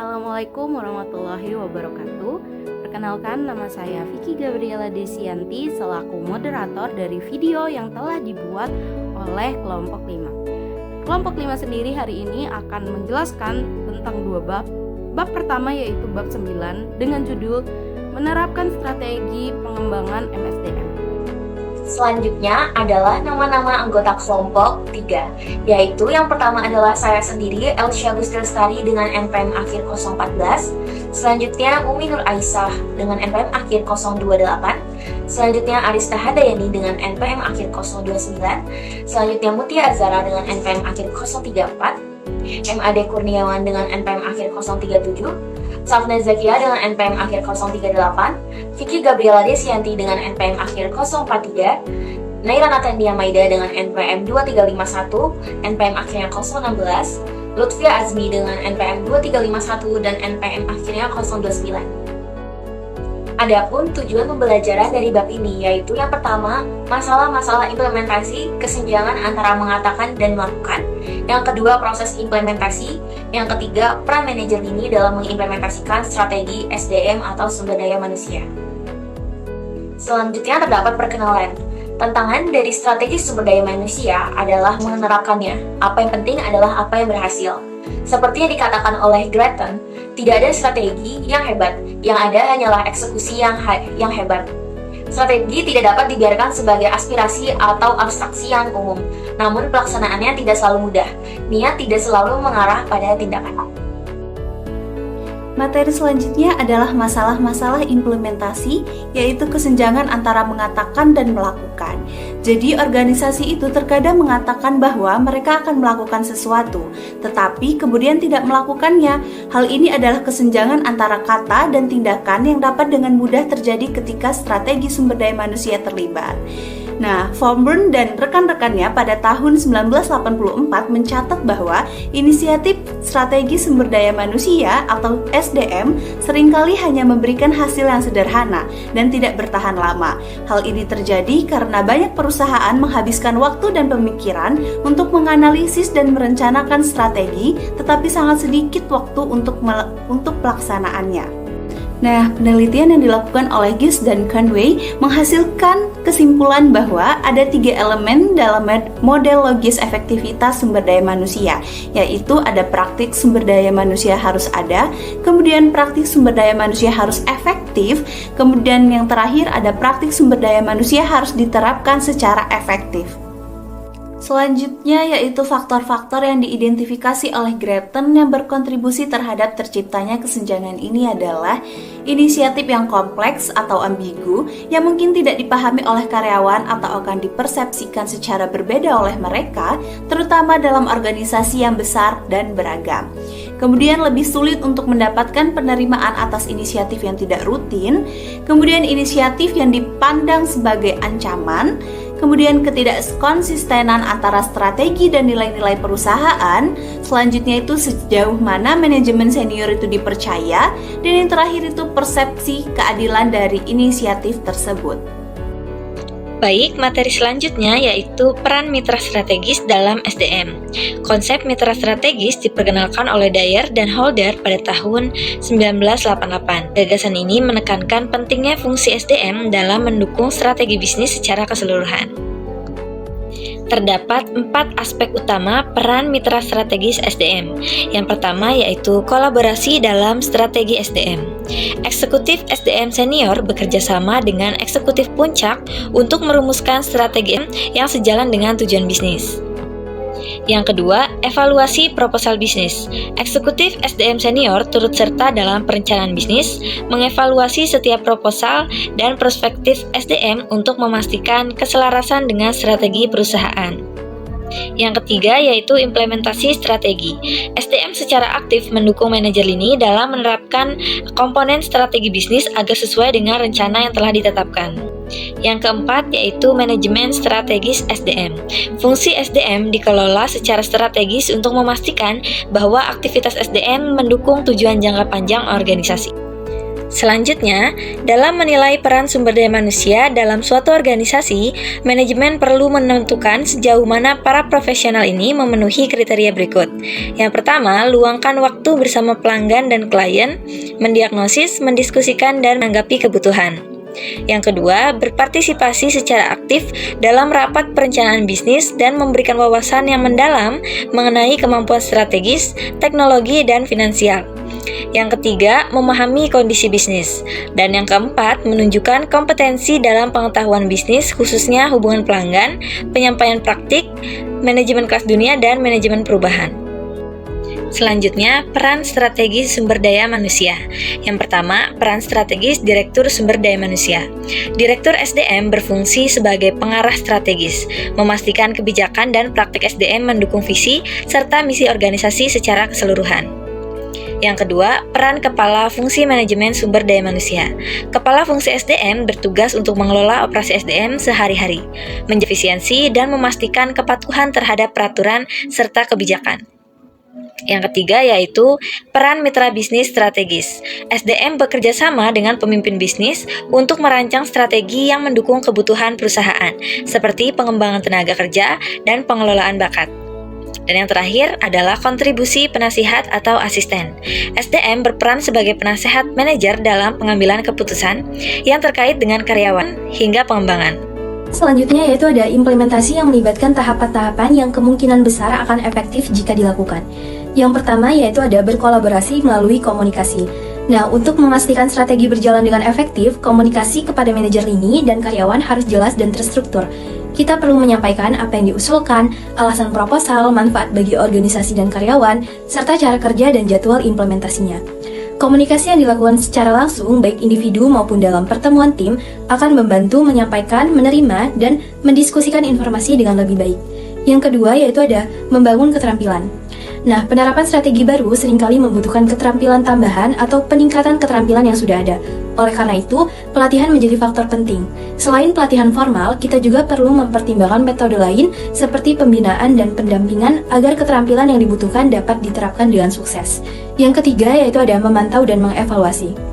Assalamualaikum warahmatullahi wabarakatuh. Perkenalkan, nama saya Vicky Gabriela Desianti selaku moderator dari video yang telah dibuat oleh kelompok 5. Kelompok 5 sendiri hari ini akan menjelaskan tentang dua bab. Bab pertama yaitu bab 9 dengan judul Menerapkan Strategi Pengembangan MSDM. Selanjutnya adalah nama-nama anggota kelompok 3, yaitu yang pertama adalah saya sendiri, Elsya Gusti Lestari dengan NPM akhir 014. Selanjutnya Umi Nur Aisyah dengan NPM akhir 028. Selanjutnya Arista Hadayani dengan NPM akhir 029. Selanjutnya Mutia Azara dengan NPM akhir 034. MAD Kurniawan dengan NPM akhir 037. Safna Zakia dengan NPM akhir 038, Vicky Gabriela Desianti dengan NPM akhir 043, Naira Natandia Maida dengan NPM 2351, NPM akhirnya 016, Lutfia Azmi dengan NPM 2351 dan NPM akhirnya 029. Adapun tujuan pembelajaran dari bab ini yaitu yang pertama, masalah-masalah implementasi kesenjangan antara mengatakan dan melakukan. Yang kedua, proses implementasi. Yang ketiga, peran manajer ini dalam mengimplementasikan strategi SDM atau sumber daya manusia. Selanjutnya terdapat perkenalan. Tantangan dari strategi sumber daya manusia adalah menerapkannya. Apa yang penting adalah apa yang berhasil. Seperti yang dikatakan oleh Gretton, tidak ada strategi yang hebat, yang ada hanyalah eksekusi yang hebat. Strategi tidak dapat dibiarkan sebagai aspirasi atau abstraksi yang umum, namun pelaksanaannya tidak selalu mudah. Niat tidak selalu mengarah pada tindakan. Materi selanjutnya adalah masalah-masalah implementasi, yaitu kesenjangan antara mengatakan dan melakukan. Jadi organisasi itu terkadang mengatakan bahwa mereka akan melakukan sesuatu, tetapi kemudian tidak melakukannya. Hal ini adalah kesenjangan antara kata dan tindakan yang dapat dengan mudah terjadi ketika strategi sumber daya manusia terlibat. Nah, Fomburn dan rekan-rekannya pada tahun 1984 mencatat bahwa inisiatif strategi sumber daya manusia atau SDM seringkali hanya memberikan hasil yang sederhana dan tidak bertahan lama. Hal ini terjadi karena banyak perusahaan menghabiskan waktu dan pemikiran untuk menganalisis dan merencanakan strategi, tetapi sangat sedikit waktu untuk pelaksanaannya. Nah, penelitian yang dilakukan oleh Gies dan Conway menghasilkan kesimpulan bahwa ada 3 elemen dalam model logis efektivitas sumber daya manusia, yaitu ada praktik sumber daya manusia harus ada, kemudian praktik sumber daya manusia harus efektif, kemudian yang terakhir ada praktik sumber daya manusia harus diterapkan secara efektif. Selanjutnya yaitu faktor-faktor yang diidentifikasi oleh Gretton yang berkontribusi terhadap terciptanya kesenjangan ini adalah inisiatif yang kompleks atau ambigu yang mungkin tidak dipahami oleh karyawan atau akan dipersepsikan secara berbeda oleh mereka, terutama dalam organisasi yang besar dan beragam. Kemudian lebih sulit untuk mendapatkan penerimaan atas inisiatif yang tidak rutin, kemudian inisiatif yang dipandang sebagai ancaman, kemudian ketidakkonsistenan antara strategi dan nilai-nilai perusahaan, selanjutnya itu sejauh mana manajemen senior itu dipercaya, dan yang terakhir itu persepsi keadilan dari inisiatif tersebut. Baik, materi selanjutnya yaitu peran mitra strategis dalam SDM. Konsep mitra strategis diperkenalkan oleh Dyer dan Holder pada tahun 1988. Gagasan ini menekankan pentingnya fungsi SDM dalam mendukung strategi bisnis secara keseluruhan. Terdapat 4 aspek utama peran mitra strategis SDM. Yang pertama yaitu kolaborasi dalam strategi SDM. Eksekutif SDM senior bekerja sama dengan eksekutif puncak untuk merumuskan strategi yang sejalan dengan tujuan bisnis. Yang kedua, evaluasi proposal bisnis. Eksekutif SDM senior turut serta dalam perencanaan bisnis, mengevaluasi setiap proposal dan perspektif SDM untuk memastikan keselarasan dengan strategi perusahaan. Yang ketiga yaitu implementasi strategi. SDM secara aktif mendukung manajer lini dalam menerapkan komponen strategi bisnis agar sesuai dengan rencana yang telah ditetapkan. Yang keempat yaitu manajemen strategis SDM. Fungsi SDM dikelola secara strategis untuk memastikan bahwa aktivitas SDM mendukung tujuan jangka panjang organisasi. Selanjutnya, dalam menilai peran sumber daya manusia dalam suatu organisasi, manajemen perlu menentukan sejauh mana para profesional ini memenuhi kriteria berikut. Yang pertama, luangkan waktu bersama pelanggan dan klien, mendiagnosis, mendiskusikan, dan menanggapi kebutuhan. Yang kedua, berpartisipasi secara aktif dalam rapat perencanaan bisnis dan memberikan wawasan yang mendalam mengenai kemampuan strategis, teknologi, dan finansial. Yang ketiga, memahami kondisi bisnis. Dan yang keempat, menunjukkan kompetensi dalam pengetahuan bisnis, khususnya hubungan pelanggan, penyampaian praktik, manajemen kelas dunia, dan manajemen perubahan. Selanjutnya, peran strategis sumber daya manusia. Yang pertama, peran strategis Direktur Sumber Daya Manusia. Direktur SDM berfungsi sebagai pengarah strategis, memastikan kebijakan dan praktik SDM mendukung visi serta misi organisasi secara keseluruhan. Yang kedua, peran Kepala Fungsi Manajemen Sumber Daya Manusia. Kepala Fungsi SDM bertugas untuk mengelola operasi SDM sehari-hari, menjaga efisiensi, dan memastikan kepatuhan terhadap peraturan serta kebijakan. Yang ketiga yaitu peran mitra bisnis strategis. SDM bekerja sama dengan pemimpin bisnis untuk merancang strategi yang mendukung kebutuhan perusahaan, seperti pengembangan tenaga kerja dan pengelolaan bakat. Dan yang terakhir adalah kontribusi penasihat atau asisten. SDM berperan sebagai penasehat manajer dalam pengambilan keputusan yang terkait dengan karyawan hingga pengembangan. Selanjutnya yaitu ada implementasi yang melibatkan tahapan-tahapan yang kemungkinan besar akan efektif jika dilakukan. Yang pertama yaitu ada berkolaborasi melalui komunikasi. Nah, untuk memastikan strategi berjalan dengan efektif, komunikasi kepada manajer lini dan karyawan harus jelas dan terstruktur. Kita perlu menyampaikan apa yang diusulkan, alasan proposal, manfaat bagi organisasi dan karyawan, serta cara kerja dan jadwal implementasinya. Komunikasi yang dilakukan secara langsung, baik individu maupun dalam pertemuan tim, akan membantu menyampaikan, menerima, dan mendiskusikan informasi dengan lebih baik. Yang kedua yaitu ada membangun keterampilan. Nah, penerapan strategi baru seringkali membutuhkan keterampilan tambahan atau peningkatan keterampilan yang sudah ada. Oleh karena itu, pelatihan menjadi faktor penting. Selain pelatihan formal, kita juga perlu mempertimbangkan metode lain seperti pembinaan dan pendampingan agar keterampilan yang dibutuhkan dapat diterapkan dengan sukses. Yang ketiga yaitu ada memantau dan mengevaluasi.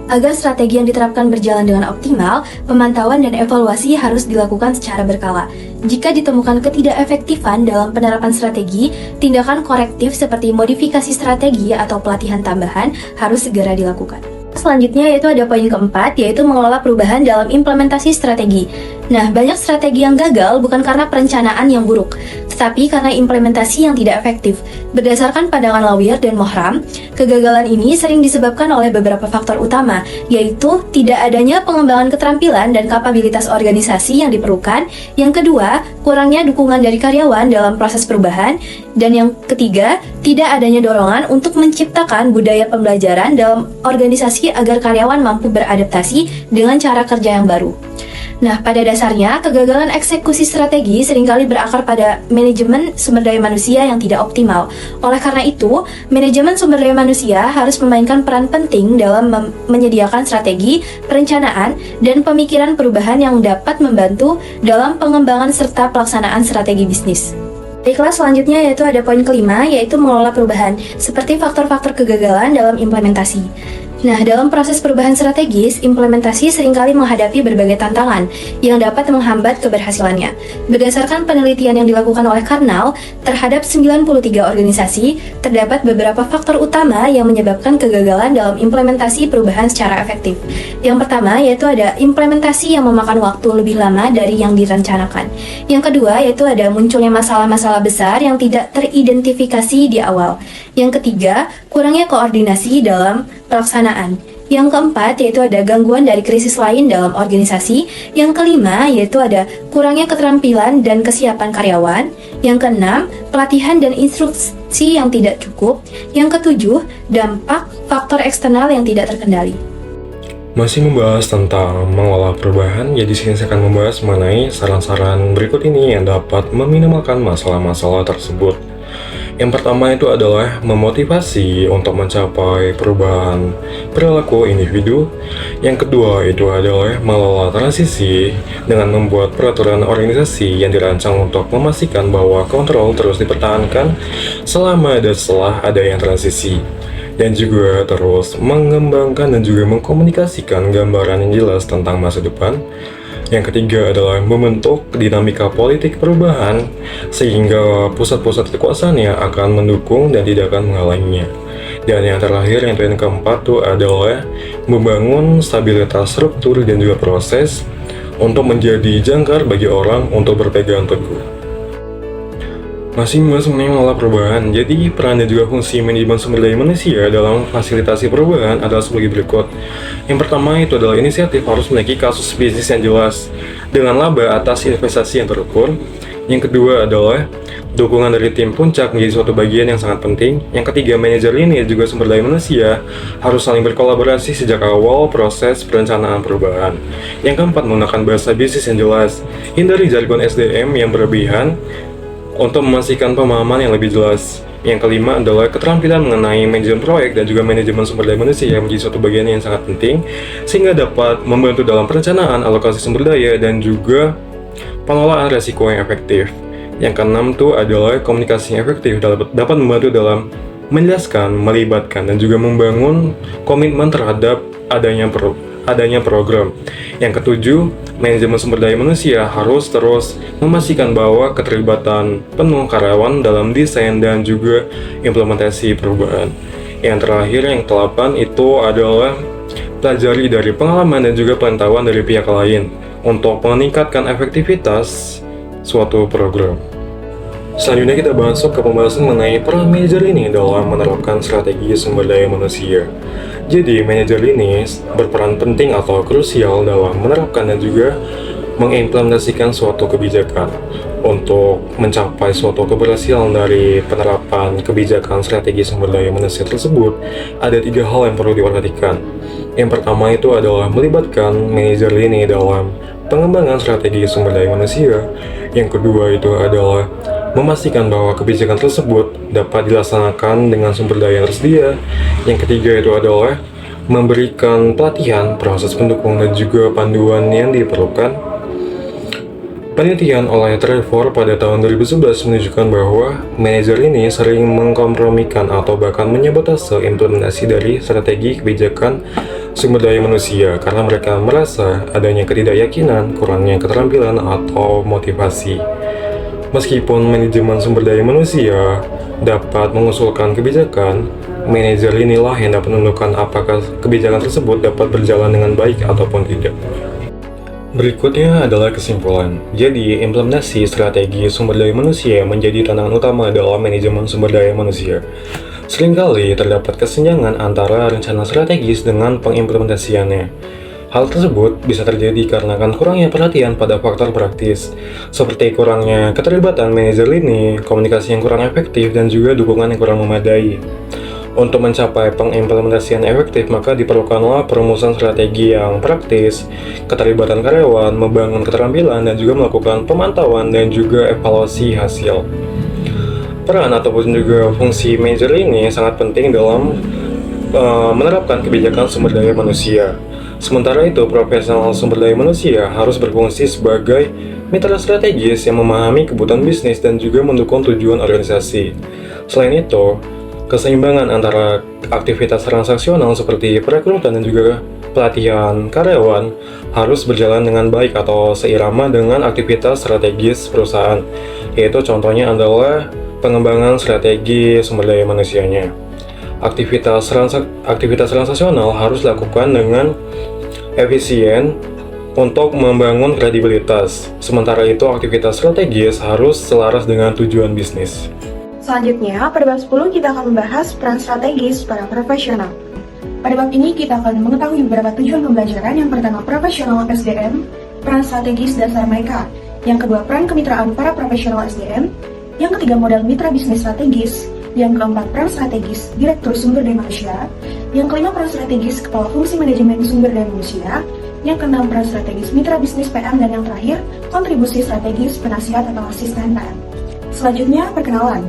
Agar strategi yang diterapkan berjalan dengan optimal, pemantauan dan evaluasi harus dilakukan secara berkala. Jika ditemukan ketidakefektifan dalam penerapan strategi, tindakan korektif seperti modifikasi strategi atau pelatihan tambahan harus segera dilakukan. Selanjutnya yaitu ada poin keempat, yaitu mengelola perubahan dalam implementasi strategi. Nah, banyak strategi yang gagal bukan karena perencanaan yang buruk, tetapi karena implementasi yang tidak efektif. Berdasarkan pandangan Lawyer dan Mohram, kegagalan ini sering disebabkan oleh beberapa faktor utama, yaitu tidak adanya pengembangan keterampilan dan kapabilitas organisasi yang diperlukan. Yang kedua, kurangnya dukungan dari karyawan dalam proses perubahan. Dan yang ketiga, tidak adanya dorongan untuk menciptakan budaya pembelajaran dalam organisasi agar karyawan mampu beradaptasi dengan cara kerja yang baru. Nah, pada dasarnya, kegagalan eksekusi strategi seringkali berakar pada manajemen sumber daya manusia yang tidak optimal. Oleh karena itu, manajemen sumber daya manusia harus memainkan peran penting dalam menyediakan strategi, perencanaan, dan pemikiran perubahan yang dapat membantu dalam pengembangan serta pelaksanaan strategi bisnis. Baiklah, selanjutnya yaitu ada poin kelima, yaitu mengelola perubahan, seperti faktor-faktor kegagalan dalam implementasi. Nah, dalam proses perubahan strategis, implementasi seringkali menghadapi berbagai tantangan yang dapat menghambat keberhasilannya. Berdasarkan penelitian yang dilakukan oleh Karnal, terhadap 93 organisasi, terdapat beberapa faktor utama yang menyebabkan kegagalan dalam implementasi perubahan secara efektif. Yang pertama, yaitu ada implementasi yang memakan waktu lebih lama dari yang direncanakan. Yang kedua, yaitu ada munculnya masalah-masalah besar yang tidak teridentifikasi di awal. Yang ketiga, kurangnya koordinasi dalam pelaksanaan. Yang keempat, yaitu ada gangguan dari krisis lain dalam organisasi. Yang kelima, yaitu ada kurangnya keterampilan dan kesiapan karyawan. Yang keenam, pelatihan dan instruksi yang tidak cukup. Yang ketujuh, dampak faktor eksternal yang tidak terkendali. Masih membahas tentang mengelola perubahan, jadi sini saya akan membahas mengenai saran-saran berikut ini yang dapat meminimalkan masalah-masalah tersebut. Yang pertama itu adalah memotivasi untuk mencapai perubahan perilaku individu. Yang kedua itu adalah mengelola transisi dengan membuat peraturan organisasi yang dirancang untuk memastikan bahwa kontrol terus dipertahankan selama dan setelah adanya transisi. Dan juga terus mengembangkan dan juga mengkomunikasikan gambaran yang jelas tentang masa depan. Yang ketiga adalah membentuk dinamika politik perubahan sehingga pusat-pusat kekuasaannya akan mendukung dan tidak akan menghalanginya. Dan yang terakhir, yang keempat itu adalah membangun stabilitas struktur dan juga proses untuk menjadi jangkar bagi orang untuk berpegang teguh. Masih membahas mengenai mengelola perubahan, jadi peran dan juga fungsi manajemen sumber daya manusia dalam fasilitasi perubahan adalah sebagai berikut. Yang pertama itu adalah inisiatif harus memiliki kasus bisnis yang jelas dengan laba atas investasi yang terukur. Yang kedua adalah dukungan dari tim puncak menjadi suatu bagian yang sangat penting. Yang ketiga, manajer ini juga sumber daya manusia harus saling berkolaborasi sejak awal proses perencanaan perubahan. Yang keempat, menggunakan bahasa bisnis yang jelas. Hindari jargon SDM yang berlebihan untuk memastikan pemahaman yang lebih jelas. Yang kelima adalah keterampilan mengenai manajemen proyek dan juga manajemen sumber daya manusia yang menjadi suatu bagian yang sangat penting sehingga dapat membantu dalam perencanaan alokasi sumber daya dan juga pengelolaan resiko yang efektif. Yang keenam itu adalah komunikasi yang efektif dapat membantu dalam menjelaskan, melibatkan, dan juga membangun komitmen terhadap adanya program. Yang ketujuh, manajemen sumber daya manusia harus terus memastikan bahwa keterlibatan penuh karyawan dalam desain dan juga implementasi perubahan. Yang terakhir, yang ke-8 itu adalah pelajari dari pengalaman dan juga pengetahuan dari pihak lain untuk meningkatkan efektivitas suatu program. Selanjutnya kita masuk ke pembahasan mengenai peran manajer ini dalam menerapkan strategi sumber daya manusia. Jadi, manajer ini berperan penting atau krusial dalam menerapkan dan juga mengimplementasikan suatu kebijakan. Untuk mencapai suatu keberhasilan dari penerapan kebijakan strategi sumber daya manusia tersebut, ada 3 hal yang perlu diperhatikan. Yang pertama itu adalah melibatkan manajer ini dalam pengembangan strategi sumber daya manusia. Yang kedua itu adalah memastikan bahwa kebijakan tersebut dapat dilaksanakan dengan sumber daya yang tersedia. Yang ketiga itu adalah memberikan pelatihan, proses pendukung, dan juga panduan yang diperlukan. Penelitian oleh Trevor pada tahun 2011 menunjukkan bahwa manajer ini sering mengkompromikan atau bahkan menyabotase implementasi dari strategi kebijakan sumber daya manusia karena mereka merasa adanya ketidakyakinan, kurangnya keterampilan, atau motivasi. Meskipun manajemen sumber daya manusia dapat mengusulkan kebijakan, manajer inilah yang dapat menentukan apakah kebijakan tersebut dapat berjalan dengan baik ataupun tidak. Berikutnya adalah kesimpulan. Jadi, implementasi strategi sumber daya manusia menjadi tantangan utama dalam manajemen sumber daya manusia. Seringkali terdapat kesenjangan antara rencana strategis dengan pengimplementasiannya. Hal tersebut bisa terjadi karena kurangnya perhatian pada faktor praktis, seperti kurangnya keterlibatan manajer lini, komunikasi yang kurang efektif, dan juga dukungan yang kurang memadai. Untuk mencapai pengimplementasian efektif, maka diperlukanlah perumusan strategi yang praktis, keterlibatan karyawan, membangun keterampilan, dan juga melakukan pemantauan dan juga evaluasi hasil. Peran ataupun juga fungsi manajer ini sangat penting dalam menerapkan kebijakan sumber daya manusia. Sementara itu, profesional sumber daya manusia harus berfungsi sebagai mitra strategis yang memahami kebutuhan bisnis dan juga mendukung tujuan organisasi. Selain itu, keseimbangan antara aktivitas transaksional seperti perekrutan dan juga pelatihan karyawan harus berjalan dengan baik atau seirama dengan aktivitas strategis perusahaan, yaitu contohnya adalah pengembangan strategi sumber daya manusianya. Aktivitas transaksional harus dilakukan dengan efisien untuk membangun kredibilitas. Sementara itu, aktivitas strategis harus selaras dengan tujuan bisnis. Selanjutnya, pada bab 10 kita akan membahas peran strategis para profesional. Pada bab ini kita akan mengetahui beberapa tujuan pembelajaran. Yang pertama, profesional SDM, peran strategis dasar mereka. Yang kedua, peran kemitraan para profesional SDM. Yang ketiga, modal mitra bisnis strategis. Yang keempat, peran strategis direktur sumber daya manusia. Yang kelima, peran strategis kepala fungsi manajemen sumber daya manusia. Yang keenam, peran strategis mitra bisnis PM. Dan yang terakhir, kontribusi strategis penasihat atau asisten PM. Selanjutnya, perkenalan.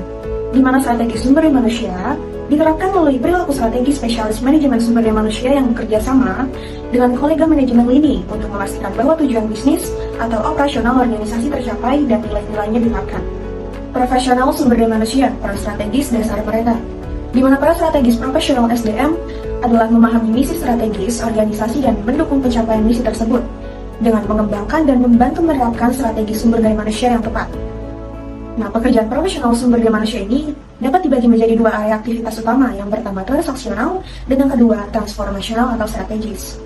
di mana strategi sumber daya manusia diterapkan melalui perilaku strategi spesialis manajemen sumber daya manusia yang bekerja sama dengan kolega manajemen lini untuk memastikan bahwa tujuan bisnis atau operasional organisasi tercapai dan nilai-nilainya diterapkan. Profesional sumber daya manusia, peran strategis dasar mereka, di mana peran strategis profesional SDM adalah memahami misi strategis organisasi dan mendukung pencapaian misi tersebut dengan mengembangkan dan membantu menerapkan strategi sumber daya manusia yang tepat. Nah, pekerjaan profesional sumber daya manusia ini dapat dibagi menjadi dua area aktivitas utama, yang pertama transaksional dan yang kedua transformasional atau strategis.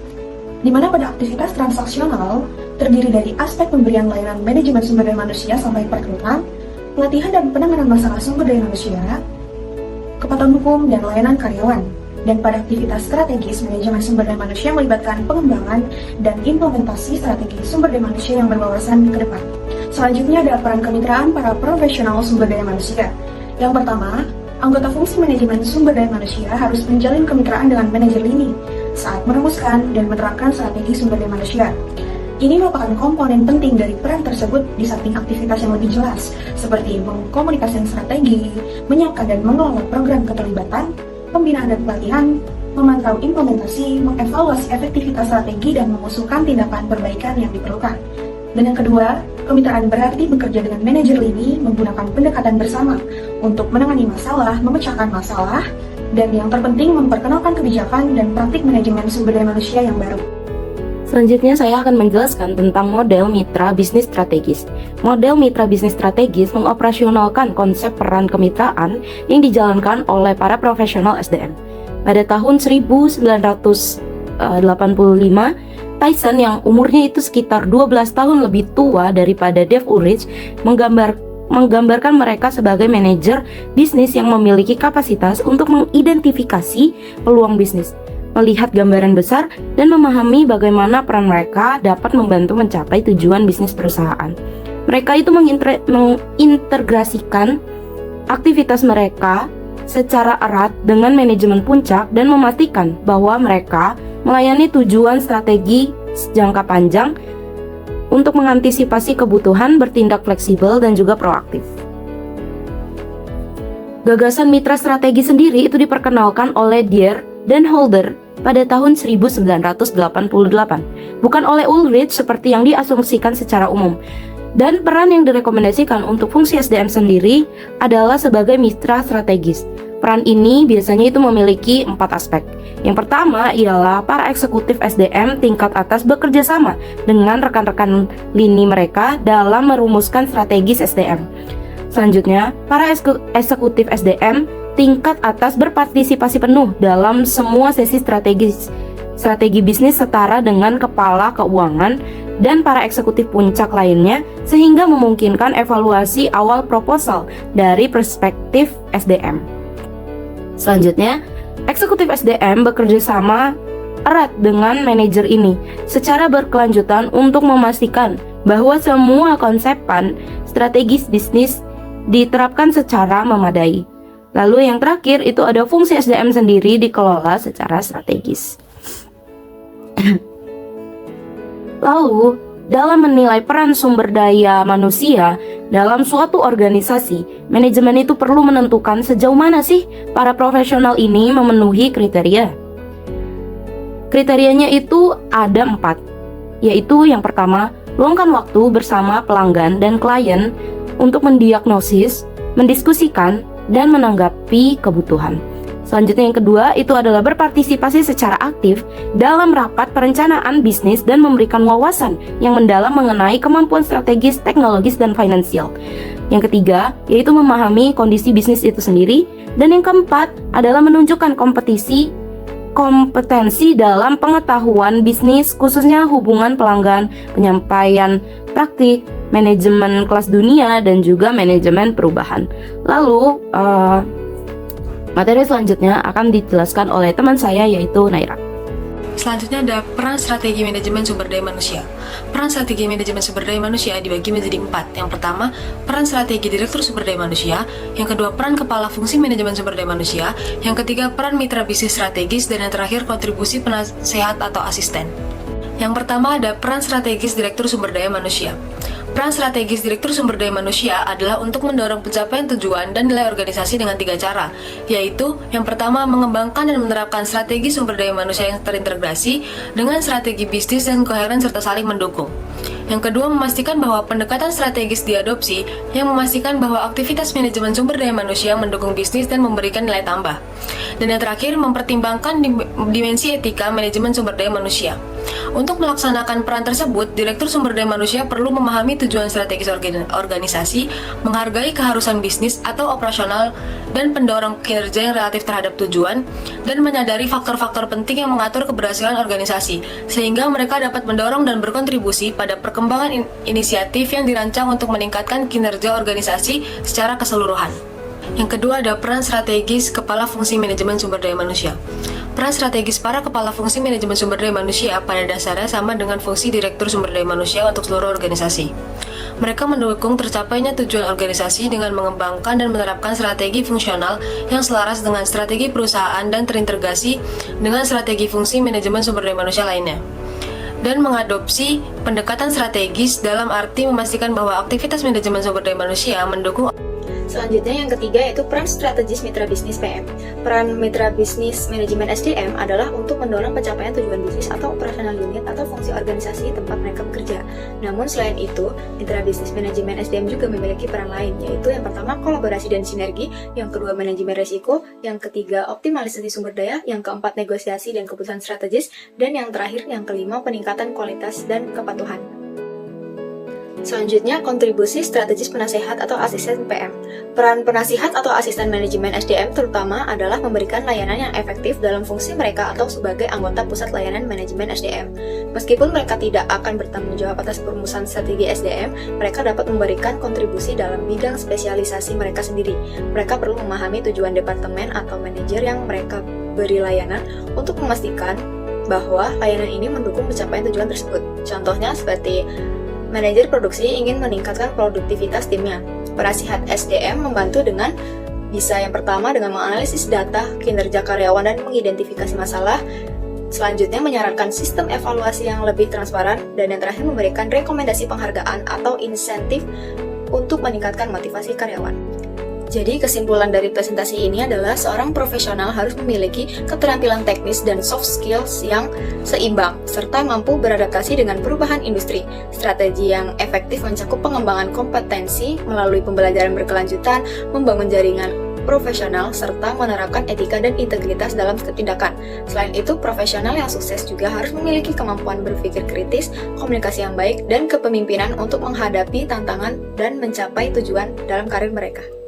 Di mana pada aktivitas transaksional terdiri dari aspek pemberian layanan manajemen sumber daya manusia sampai perekrutan, pelatihan dan penanganan masalah sumber daya manusia, kepatuhan hukum dan layanan karyawan. Dan pada aktivitas strategis, manajemen sumber daya manusia melibatkan pengembangan dan implementasi strategi sumber daya manusia yang berwawasan ke depan. Selanjutnya ada peran kemitraan para profesional sumber daya manusia. Yang pertama, anggota fungsi manajemen sumber daya manusia harus menjalin kemitraan dengan manajer lini saat merumuskan dan menerapkan strategi sumber daya manusia. Ini merupakan komponen penting dari peran tersebut di samping aktivitas yang lebih jelas, seperti mengkomunikasikan strategi, menyiapkan dan mengelola program keterlibatan, pembinaan dan pelatihan, memantau implementasi, mengevaluasi efektivitas strategi, dan mengusulkan tindakan perbaikan yang diperlukan. Dan yang kedua, kemitraan berarti bekerja dengan manajer lini menggunakan pendekatan bersama untuk menangani masalah, memecahkan masalah, dan yang terpenting memperkenalkan kebijakan dan praktik manajemen sumber daya manusia yang baru. Selanjutnya saya akan menjelaskan tentang model mitra bisnis strategis. Model mitra bisnis strategis mengoperasionalkan konsep peran kemitraan yang dijalankan oleh para profesional SDM. Pada tahun 1985, Tyson yang umurnya itu sekitar 12 tahun lebih tua daripada Dave Ulrich menggambarkan mereka sebagai manajer bisnis yang memiliki kapasitas untuk mengidentifikasi peluang bisnis, melihat gambaran besar, dan memahami bagaimana peran mereka dapat membantu mencapai tujuan bisnis perusahaan. Mereka itu mengintegrasikan aktivitas mereka secara erat dengan manajemen puncak dan memastikan bahwa mereka melayani tujuan strategi jangka panjang untuk mengantisipasi kebutuhan, bertindak fleksibel dan juga proaktif. Gagasan mitra strategi sendiri itu diperkenalkan oleh Dyer dan Holder pada tahun 1988, bukan oleh Ulrich seperti yang diasumsikan secara umum. Dan peran yang direkomendasikan untuk fungsi SDM sendiri adalah sebagai mitra strategis. Peran ini biasanya itu memiliki 4 aspek. Yang pertama ialah para eksekutif SDM tingkat atas bekerja sama dengan rekan-rekan lini mereka dalam merumuskan strategis SDM. Selanjutnya, para eksekutif SDM tingkat atas berpartisipasi penuh dalam semua sesi strategi bisnis setara dengan kepala keuangan dan para eksekutif puncak lainnya, sehingga memungkinkan evaluasi awal proposal dari perspektif SDM. Selanjutnya, eksekutif SDM bekerja sama erat dengan manajer ini secara berkelanjutan untuk memastikan bahwa semua konsepan strategis bisnis diterapkan secara memadai. Lalu yang terakhir itu ada fungsi SDM sendiri dikelola secara strategis. Lalu, dalam menilai peran sumber daya manusia dalam suatu organisasi, manajemen itu perlu menentukan sejauh mana sih para profesional ini memenuhi kriteria. Kriterianya itu ada 4, yaitu yang pertama, luangkan waktu bersama pelanggan dan klien untuk mendiagnosis, mendiskusikan, dan menanggapi kebutuhan. Selanjutnya yang kedua itu adalah berpartisipasi secara aktif dalam rapat perencanaan bisnis dan memberikan wawasan yang mendalam mengenai kemampuan strategis, teknologis, dan finansial. Yang ketiga yaitu memahami kondisi bisnis itu sendiri. Dan yang keempat adalah menunjukkan kompetensi dalam pengetahuan bisnis, khususnya hubungan pelanggan, penyampaian praktik, manajemen kelas dunia, dan juga manajemen perubahan. Lalu materi selanjutnya akan dijelaskan oleh teman saya yaitu Naira. Selanjutnya ada peran strategi manajemen sumber daya manusia. Peran strategi manajemen sumber daya manusia dibagi menjadi 4. Yang pertama, peran strategi direktur sumber daya manusia. Yang kedua, peran kepala fungsi manajemen sumber daya manusia. Yang ketiga, peran mitra bisnis strategis. Dan yang terakhir, kontribusi penasehat atau asisten. Yang pertama ada peran strategis direktur sumber daya manusia. Peran strategis Direktur Sumber Daya Manusia adalah untuk mendorong pencapaian tujuan dan nilai organisasi dengan 3 cara, yaitu yang pertama, mengembangkan dan menerapkan strategi sumber daya manusia yang terintegrasi dengan strategi bisnis dan koheren serta saling mendukung. Yang kedua, memastikan bahwa pendekatan strategis diadopsi yang memastikan bahwa aktivitas manajemen sumber daya manusia mendukung bisnis dan memberikan nilai tambah. Dan yang terakhir, mempertimbangkan dimensi etika manajemen sumber daya manusia. Untuk melaksanakan peran tersebut, Direktur Sumber Daya Manusia perlu memahami tujuan strategis organisasi, menghargai keharusan bisnis atau operasional dan pendorong kinerja yang relatif terhadap tujuan, dan menyadari faktor-faktor penting yang mengatur keberhasilan organisasi, sehingga mereka dapat mendorong dan berkontribusi pada perkembangan inisiatif yang dirancang untuk meningkatkan kinerja organisasi secara keseluruhan. Yang kedua ada peran strategis Kepala Fungsi Manajemen Sumber Daya Manusia. Peran strategis para Kepala Fungsi Manajemen Sumber Daya Manusia pada dasarnya sama dengan fungsi Direktur Sumber Daya Manusia untuk seluruh organisasi. Mereka mendukung tercapainya tujuan organisasi dengan mengembangkan dan menerapkan strategi fungsional yang selaras dengan strategi perusahaan dan terintegrasi dengan strategi fungsi manajemen sumber daya manusia lainnya. Dan mengadopsi pendekatan strategis dalam arti memastikan bahwa aktivitas manajemen sumber daya manusia mendukung. Selanjutnya yang ketiga yaitu peran strategis mitra bisnis PM. Peran mitra bisnis manajemen SDM adalah untuk mendorong pencapaian tujuan bisnis atau operasional unit atau fungsi organisasi tempat mereka bekerja. Namun selain itu, mitra bisnis manajemen SDM juga memiliki peran lain, yaitu yang pertama kolaborasi dan sinergi, yang kedua manajemen risiko, yang ketiga optimalisasi sumber daya, yang keempat negosiasi dan keputusan strategis, dan yang terakhir yang kelima peningkatan kualitas dan kepatuhan. Selanjutnya, kontribusi strategis penasehat atau asisten PM. Peran penasihat atau asisten manajemen SDM terutama adalah memberikan layanan yang efektif dalam fungsi mereka atau sebagai anggota pusat layanan manajemen SDM. Meskipun mereka tidak akan bertanggung jawab atas perumusan strategi SDM, mereka dapat memberikan kontribusi dalam bidang spesialisasi mereka sendiri. Mereka perlu memahami tujuan departemen atau manajer yang mereka beri layanan untuk memastikan bahwa layanan ini mendukung pencapaian tujuan tersebut. Contohnya seperti manajer produksi ingin meningkatkan produktivitas timnya. Penasihat SDM membantu dengan bisa yang pertama dengan menganalisis data, kinerja karyawan dan mengidentifikasi masalah. Selanjutnya menyarankan sistem evaluasi yang lebih transparan dan yang terakhir memberikan rekomendasi penghargaan atau insentif untuk meningkatkan motivasi karyawan. Jadi kesimpulan dari presentasi ini adalah seorang profesional harus memiliki keterampilan teknis dan soft skills yang seimbang, serta mampu beradaptasi dengan perubahan industri. Strategi yang efektif mencakup pengembangan kompetensi melalui pembelajaran berkelanjutan, membangun jaringan profesional, serta menerapkan etika dan integritas dalam tindakan. Selain itu, profesional yang sukses juga harus memiliki kemampuan berpikir kritis, komunikasi yang baik, dan kepemimpinan untuk menghadapi tantangan dan mencapai tujuan dalam karir mereka.